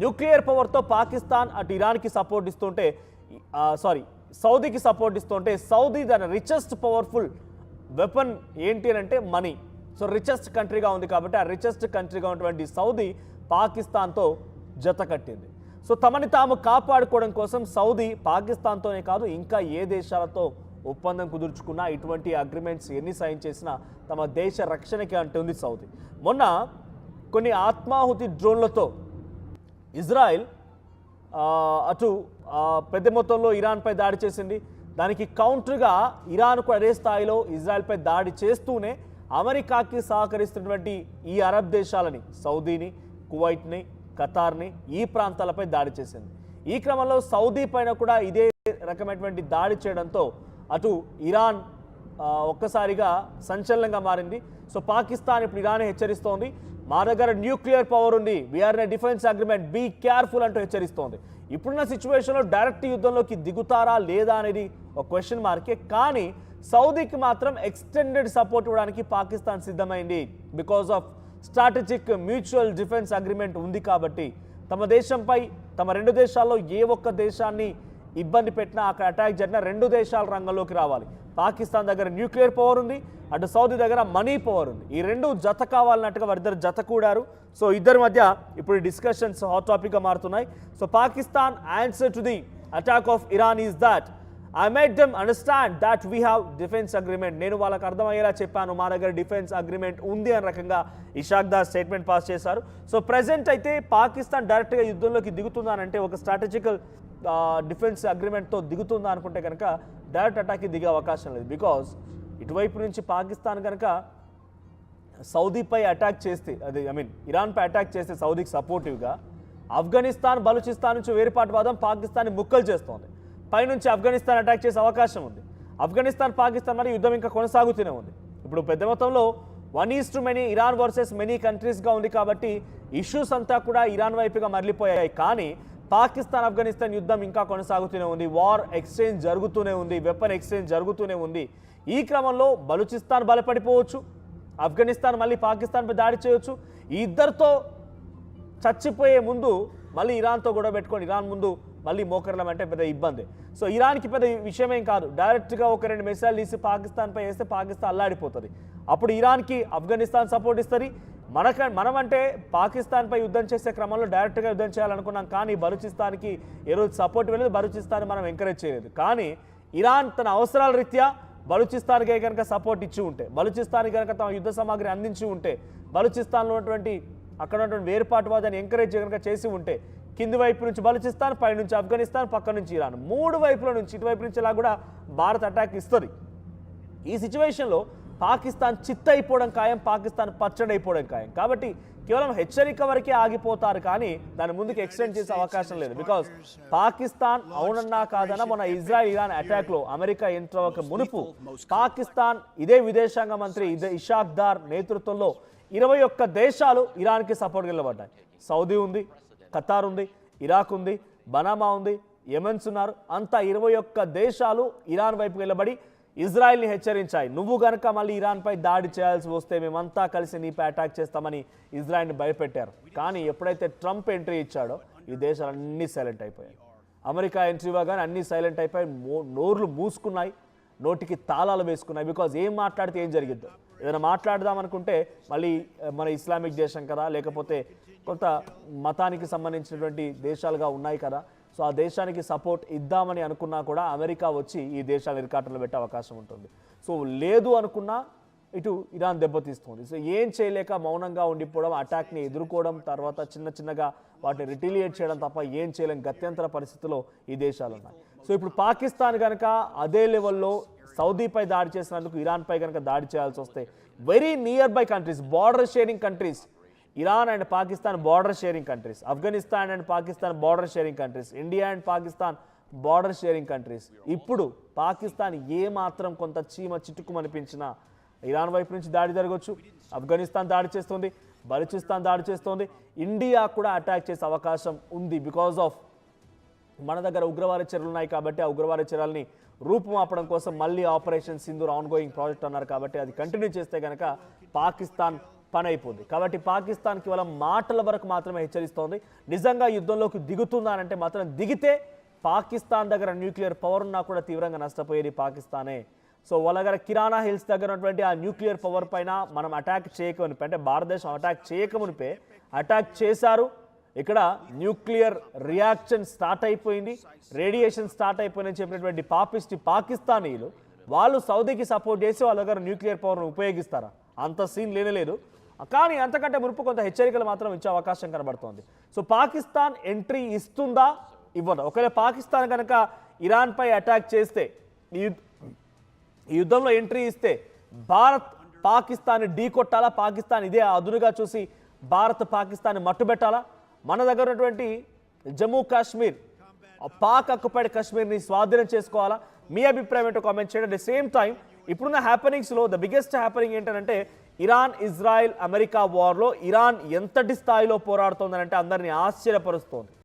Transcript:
Nuclear పవర్తో Pakistan అటు ఇరాన్కి support ఇస్తుంటే సౌదీకి support ఇస్తుంటే సౌదీ దాని రిచెస్ట్ పవర్ఫుల్ వెపన్ ఏంటి అంటే మనీ. సో రిచెస్ట్ కంట్రీగా ఉంది కాబట్టి ఆ రిచెస్ట్ కంట్రీగా ఉన్నటువంటి సౌదీ పాకిస్తాన్తో జత కట్టింది. సో తమని తాము కాపాడుకోవడం కోసం సౌదీ పాకిస్తాన్తోనే కాదు ఇంకా ఏ దేశాలతో ఒప్పందం కుదుర్చుకున్నా ఇటువంటి అగ్రిమెంట్స్ ఎన్ని సైన్ చేసినా తమ దేశ రక్షణకి అంటుంది సౌదీ. మొన్న కొన్ని ఆత్మాహుతి డ్రోన్లతో ఇజ్రాయెల్ అటు పెద్ద మొత్తంలో ఇరాన్పై దాడి చేసింది. దానికి కౌంటర్గా ఇరాన్ కూడా అదే స్థాయిలో ఇజ్రాయెల్పై దాడి చేస్తూనే అమెరికాకి సహకరిస్తున్నటువంటి ఈ అరబ్ దేశాలని సౌదీని, కువైట్ని, ఖతార్ని ఈ ప్రాంతాలపై దాడి చేసింది. ఈ క్రమంలో సౌదీ పైన కూడా ఇదే రకమైనటువంటి దాడి చేయడంతో అటు ఇరాన్ ఒక్కసారిగా సంచలనంగా మారింది. సో పాకిస్తాన్ ఇప్పుడు ఇరాన్ హెచ్చరిస్తోంది, మా దగ్గర న్యూక్లియర్ పవర్ ఉంది, we are in defence agreement, be careful అంటూ హెచ్చరిస్తోంది. ఇప్పుడున్న సిచ్యువేషన్లో డైరెక్ట్ యుద్ధంలోకి దిగుతారా లేదా అనేది ఒక క్వశ్చన్ మార్కే. కానీ సౌదీకి మాత్రం ఎక్స్టెండెడ్ సపోర్ట్ ఇవ్వడానికి పాకిస్తాన్ సిద్ధమైంది. Because of strategic mutual defence agreement ఉంది కాబట్టి తమ దేశంపై తమ రెండు దేశాల్లో ఏ ఒక్క దేశాన్ని ఇబ్బంది పెట్టినా అక్కడ అటాక్ జరిగినా రెండు దేశాల రంగంలోకి రావాలి. పాకిస్తాన్ దగ్గర న్యూక్లియర్ పవర్ ఉంది, అటు సౌదీ దగ్గర మనీ పవర్ ఉంది. ఈ రెండు జత కావాలన్నట్టుగా వారిద్దరు జత కూడారు. సో ఇద్దరి మధ్య ఇప్పుడు డిస్కషన్స్ హాట్ టాపిక్గా మారుతున్నాయి. So Pakistan answer to the attack of Iran is that I made them understand that we have defence agreement. నేను వాళ్ళకి అర్థమయ్యేలా చెప్పాను, మా దగ్గర డిఫెన్స్ అగ్రిమెంట్ ఉంది అని రకంగా ఇషాక్ దార్ స్టేట్మెంట్ పాస్ చేశారు. సో ప్రెజెంట్ అయితే పాకిస్తాన్ డైరెక్ట్గా యుద్ధంలోకి దిగుతుందానంటే ఒక స్ట్రాటజికల్ డిఫెన్స్ అగ్రిమెంట్తో దిగుతుందా అనుకుంటే కనుక డైరెక్ట్ అటాక్కి దిగే అవకాశం లేదు. బికాజ్ ఇటువైపు నుంచి పాకిస్తాన్ కనుక సౌదీపై అటాక్ చేస్తే ఇరాన్పై అటాక్ చేస్తే సౌదీకి సపోర్టివ్గా ఆఫ్ఘనిస్తాన్, బలూచిస్తాన్ నుంచి వేరుపాటువాదం పాకిస్తాన్ని ముక్కలు చేస్తోంది. పైనుంచి ఆఫ్ఘనిస్తాన్ అటాక్ చేసే అవకాశం ఉంది. ఆఫ్ఘనిస్తాన్ పాకిస్తాన్ మరి యుద్ధం ఇంకా కొనసాగుతూనే ఉంది. ఇప్పుడు పెద్ద మొత్తంలో 1:many ఇరాన్ వర్సెస్ మెనీ కంట్రీస్గా ఉంది కాబట్టి ఇష్యూస్ అంతా కూడా ఇరాన్ వైపుగా మరలిపోయాయి. కానీ పాకిస్తాన్ ఆఫ్ఘనిస్తాన్ యుద్ధం ఇంకా కొనసాగుతూనే ఉంది, వార్ ఎక్స్చేంజ్ జరుగుతూనే ఉంది, వెపన్ ఎక్స్చేంజ్ జరుగుతూనే ఉంది. ఈ క్రమంలో బలూచిస్తాన్ బలపడిపోవచ్చు, ఆఫ్ఘనిస్తాన్ మళ్ళీ పాకిస్తాన్పై దాడి చేయవచ్చు. ఈ ఇద్దరితో చచ్చిపోయే ముందు మళ్ళీ ఇరాన్తో గొడవ పెట్టుకొని ఇరాన్ ముందు మళ్ళీ మోకరలం అంటే పెద్ద ఇబ్బంది. సో ఇరాన్కి పెద్ద విషయమేం కాదు, డైరెక్ట్గా ఒక 2 మిసైల్ తీసి పాకిస్తాన్పై వేస్తే పాకిస్తాన్ అల్లాడిపోతుంది. అప్పుడు ఇరాన్కి ఆఫ్ఘనిస్తాన్ సపోర్ట్ ఇస్తుంది. మనమంటే పాకిస్తాన్పై యుద్ధం చేసే క్రమంలో డైరెక్ట్గా యుద్ధం చేయాలనుకున్నాం, కానీ బలూచిస్తాన్కి ఏ రోజు సపోర్ట్ వెళ్ళలేదు, బలూచిస్తాన్ మనం ఎంకరేజ్ చేయలేదు. కానీ ఇరాన్ తన అవసరాల రీత్యా బలూచిస్తాన్కి కనుక సపోర్ట్ ఇచ్చి ఉంటే, బలూచిస్తాన్కి కనుక తమ యుద్ధ సామాగ్రి అందించి ఉంటే, బలూచిస్తాన్లో ఉన్నటువంటి అక్కడ ఉన్నటువంటి వేరుపాటువాదాన్ని ఎంకరేజ్ కనుక చేసి ఉంటే కింది వైపు నుంచి బలూచిస్తాన్, పై నుంచి ఆఫ్ఘనిస్తాన్, పక్క నుంచి ఇరాన్, 3 వైపుల నుంచి ఇటువైపు నుంచి ఇలా కూడా భారత్ అటాక్ ఇస్తుంది. ఈ సిచ్యువేషన్లో పాకిస్తాన్ చిత్తైపోవడం ఖాయం, పాకిస్తాన్ పచ్చడైపోవడం ఖాయం. కాబట్టి కేవలం హెచ్చరిక వరకే ఆగిపోతారు, కానీ దాని ముందుకు ఎక్స్టెండ్ చేసే అవకాశం లేదు. బికాజ్ పాకిస్తాన్ అవునన్నా కాదన్నా మొన్న ఇజ్రాయెల్ ఇరాన్ అటాక్లో అమెరికా ఎంటర్ అవ్వక మునుపు పాకిస్తాన్ ఇదే విదేశాంగ మంత్రి ఇషాక్ దార్ నేతృత్వంలో 21 దేశాలు ఇరాన్కి సపోర్ట్ నిలబడ్డాయి. సౌదీ ఉంది, ఖతార్ ఉంది, ఇరాక్ ఉంది, బనామా ఉంది, యెమెన్స్ ఉన్నారు. అంతా 21 దేశాలు ఇరాన్ వైపు నిలబడి ఇజ్రాయెల్ని హెచ్చరించాయి, నువ్వు కనుక మళ్ళీ ఇరాన్పై దాడి చేయాల్సి వస్తే మేమంతా కలిసి నీపై అటాక్ చేస్తామని ఇజ్రాయెల్ని భయపెట్టారు. కానీ ఎప్పుడైతే ట్రంప్ ఎంట్రీ ఇచ్చాడో ఈ దేశాలన్నీ సైలెంట్ అయిపోయాయి. అమెరికా ఎంట్రీ ఇవ్వగానే అన్నీ సైలెంట్ అయిపోయి నోర్లు మూసుకున్నాయి, నోటికి తాళాలు వేసుకున్నాయి. బికాజ్ ఏం మాట్లాడితే ఏం జరిగిద్దో, ఏదైనా మాట్లాడదాం అనుకుంటే మళ్ళీ మన ఇస్లామిక్ దేశం కదా, లేకపోతే కొంత మతానికి సంబంధించినటువంటి దేశాలుగా ఉన్నాయి కదా, సో ఆ దేశానికి సపోర్ట్ ఇద్దామని అనుకున్నా కూడా అమెరికా వచ్చి ఈ దేశాలు ఇరకాటంలో పెట్టే అవకాశం ఉంటుంది. సో లేదు అనుకున్నా ఇటు ఇరాన్ దెబ్బతీస్తుంది. సో ఏం చేయలేక మౌనంగా ఉండిపోవడం, అటాక్ని ఎదుర్కోవడం, తర్వాత చిన్నగా వాటిని రిటీలియేట్ చేయడం తప్ప ఏం చేయలేని గత్యంతర పరిస్థితిలో ఈ దేశాలు ఉన్నాయి. సో ఇప్పుడు పాకిస్తాన్ కనుక అదే లెవెల్లో సౌదీపై దాడి చేసినందుకు ఇరాన్పై కనుక దాడి చేయాల్సి వస్తే very near by countries, border sharing countries, Iran and Pakistan border sharing countries, Afghanistan and Pakistan border sharing countries, India and Pakistan border sharing countries. ఇప్పుడు పాకిస్తాన్ ఏమాత్రం కొంత చీమ చిట్టుకుమనిపించినా ఇరాన్ వైపు నుంచి దాడి జరగవచ్చు, ఆఫ్ఘనిస్తాన్ దాడి చేస్తుంది, బలూచిస్తాన్ దాడి చేస్తుంది, ఇండియా కూడా అటాక్ చేసే అవకాశం ఉంది. బికాజ్ ఆఫ్ మన దగ్గర ఉగ్రవాద చర్యలు ఉన్నాయి కాబట్టి ఆ ఉగ్రవాద చర్యల్ని రూపుమాపడం కోసం మళ్ళీ operation Sindoor on going project అన్నారు కాబట్టి అది కంటిన్యూ చేస్తే కనుక పాకిస్తాన్ పని అయిపోద్ది. కాబట్టి పాకిస్తాన్ కేవలం మాటల వరకు మాత్రమే హెచ్చరిస్తోంది. నిజంగా యుద్ధంలోకి దిగుతుందా అంటే మాత్రం దిగితే పాకిస్తాన్ దగ్గర న్యూక్లియర్ పవర్ ఉన్నా కూడా తీవ్రంగా నష్టపోయేది పాకిస్తానే. సో వాళ్ళ దగ్గర కిరాణా హిల్స్ దగ్గర ఉన్నటువంటి ఆ న్యూక్లియర్ పవర్ పైన మనం అటాక్ చేయకమునిపే, అంటే భారతదేశం అటాక్ చేయకమునిపే అటాక్ చేశారు. ఇక్కడ న్యూక్లియర్ రియాక్షన్ స్టార్ట్ అయిపోయింది, రేడియేషన్ స్టార్ట్ అయిపోయిందని చెప్పినటువంటి పాపిస్టి పాకిస్తానీలు వాళ్ళు సౌదీకి సపోర్ట్ చేసి వాళ్ళ దగ్గర న్యూక్లియర్ పవర్ను ఉపయోగిస్తారా? అంత సీన్ లేనలేదు. కానీ అంతకంటే మునుపు కొంత హెచ్చరికలు మాత్రం ఇచ్చే అవకాశం కనబడుతోంది. సో పాకిస్తాన్ ఎంట్రీ ఇస్తుందా ఇవ్వదా? ఒకవేళ పాకిస్తాన్ కనుక ఇరాన్పై అటాక్ చేస్తే, ఈ యుద్ధంలో ఎంట్రీ ఇస్తే భారత్ పాకిస్తాన్ని ఢీ కొట్టాలా? పాకిస్తాన్ ఇదే అదునుగా చూసి భారత్ పాకిస్తాన్ని మట్టుబెట్టాలా? మన దగ్గర ఉన్నటువంటి జమ్మూ కాశ్మీర్, పాక్ అక్యుపైడ్ కాశ్మీర్ని స్వాధీనం చేసుకోవాలా? మీ అభిప్రాయం ఏంటో కామెంట్ చేయండి. అట్ ద సేమ్ టైం ఇప్పుడున్న హ్యాపెనింగ్స్లో ద బిగ్గెస్ట్ హ్యాపెనింగ్ ఏంటంటే ఇరాన్ ఇజ్రాయెల్ అమెరికా వార్లో ఇరాన్ ఎంతటి స్థాయిలో పోరాడుతోందని అంటే అందరినీ ఆశ్చర్యపరుస్తోంది.